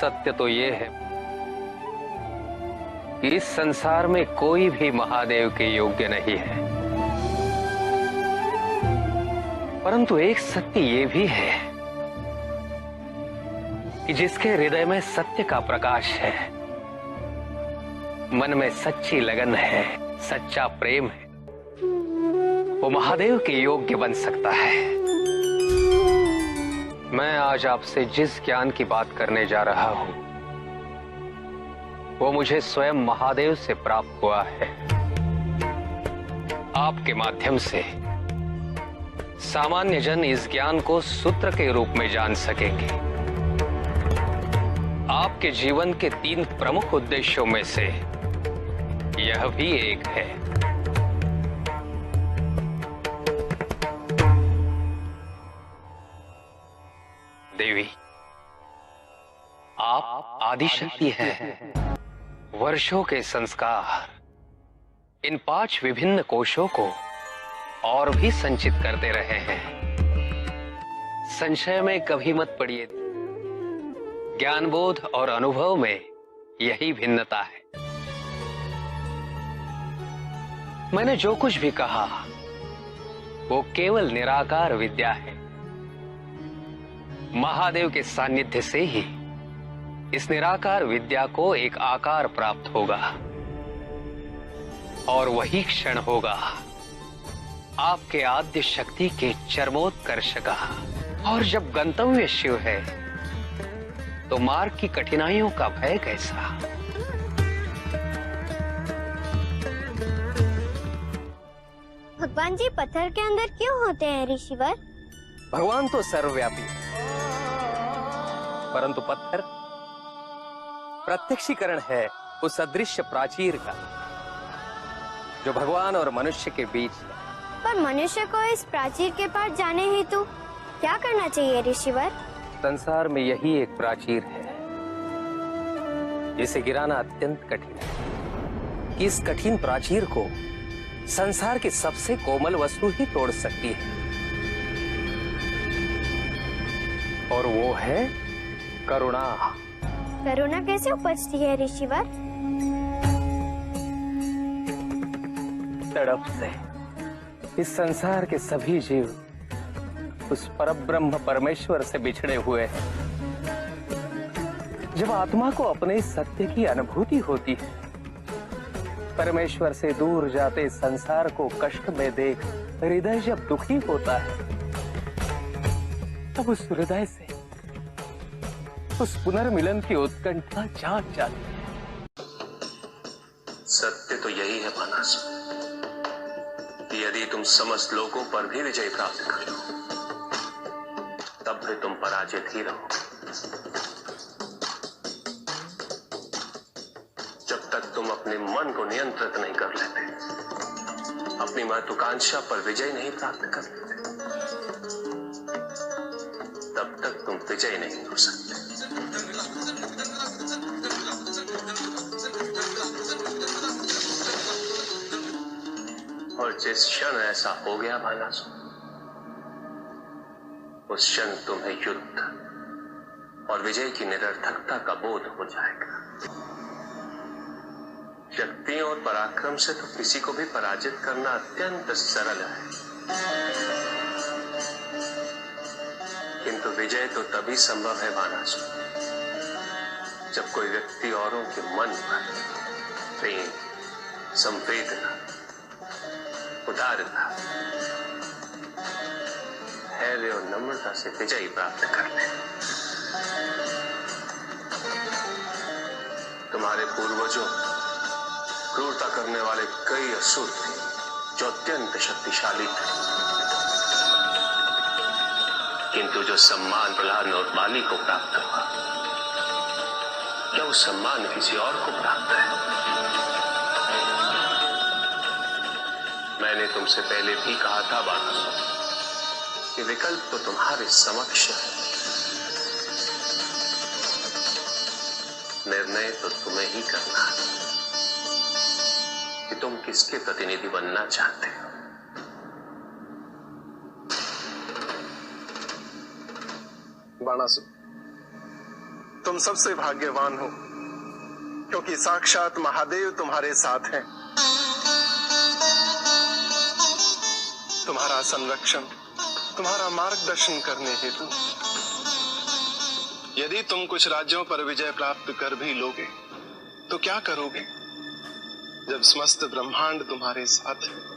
सत्य तो ये है कि इस संसार में कोई भी महादेव के योग्य नहीं है, परंतु एक सत्य ये भी है कि जिसके हृदय में सत्य का प्रकाश है, मन में सच्ची लगन है, सच्चा प्रेम है, वो महादेव के योग्य बन सकता है। मैं आज आपसे जिस ज्ञान की बात करने जा रहा हूं वो मुझे स्वयं महादेव से प्राप्त हुआ है। आपके माध्यम से सामान्य जन इस ज्ञान को सूत्र के रूप में जान सकेंगे। आपके जीवन के 3 प्रमुख उद्देश्यों में से यह भी एक है। देवी, आप आदिशक्ति हैं। वर्षों के संस्कार इन 5 विभिन्न कोशों को और भी संचित करते रहे हैं। संशय में कभी मत पड़िए, ज्ञानबोध और अनुभव में यही भिन्नता है। मैंने जो कुछ भी कहा वो केवल निराकार विद्या है। महादेव के सानिध्य से ही इस निराकार विद्या को एक आकार प्राप्त होगा और वही क्षण होगा आपके आद्य शक्ति के चरमोत्कर्ष का। और जब गंतव्य शिव है तो मार्ग की कठिनाइयों का भय कैसा। भगवान जी पत्थर के अंदर क्यों होते हैं ऋषिवर? भगवान तो सर्वव्यापी है, परंतु पत्थर प्रत्यक्षीकरण है उस अदृश्य प्राचीर का जो भगवान और मनुष्य के बीच है। पर मनुष्य को इस प्राचीर के पार जाने हेतु क्या करना चाहिए ऋषिवर? संसार में यही एक प्राचीर है जिसे गिराना अत्यंत कठिन है। इस कठिन प्राचीर को संसार की सबसे कोमल वस्तु ही तोड़ सकती है, और वो है करुणा। करुणा कैसे उपजती है ऋषिवर? तड़प से। इस संसार के सभी जीव उस परब्रह्म परमेश्वर से बिछड़े हुए हैं। जब आत्मा को अपने सत्य की अनुभूति होती है, परमेश्वर से दूर जाते संसार को कष्ट में देख हृदय जब दुखी होता है, तब उस हृदय से उस पुनर्मिलन की उत्कंठा जाग जाती है। सत्य तो यही है मानस, कि यदि तुम समस्त लोगों पर भी विजय प्राप्त कर लो, तब भी तुम पराजित ही रहो। जब तक तुम अपने मन को नियंत्रित नहीं कर लेते, अपनी महत्वाकांक्षा पर विजय नहीं प्राप्त कर लेते, तब तक तुम विजय नहीं हो सकते। और जिस क्षण ऐसा हो गया भालासुर, उस क्षण तुम्हें युद्ध और विजय की निरर्थकता का बोध हो जाएगा। शक्ति और पराक्रम से तो किसी को भी पराजित करना अत्यंत सरल है, किंतु विजय तो तभी संभव है भालासुर, जब कोई व्यक्ति औरों के मन पर प्रेम, संवेदना, उदारता, धैर्य और नम्रता से विजय प्राप्त कर ले। तुम्हारे पूर्वजों क्रूरता करने वाले कई असुर थे जो अत्यंत शक्तिशाली थे, किंतु जो सम्मान प्रहलाद और बाली को प्राप्त हुआ, क्या वो सम्मान किसी और को प्राप्त है? मैंने तुमसे पहले भी कहा था बालासुर कि विकल्प तो तुम्हारे समक्ष है, निर्णय तो तुम्हें ही करना है कि तुम किसके प्रतिनिधि बनना चाहते हो। बाणासुर, तुम सबसे भाग्यवान हो, क्योंकि साक्षात महादेव तुम्हारे साथ हैं। तुम्हारा संरक्षण, तुम्हारा मार्गदर्शन करने हेतु। यदि तुम कुछ राज्यों पर विजय प्राप्त कर भी लोगे तो क्या करोगे, जब समस्त ब्रह्मांड तुम्हारे साथ है?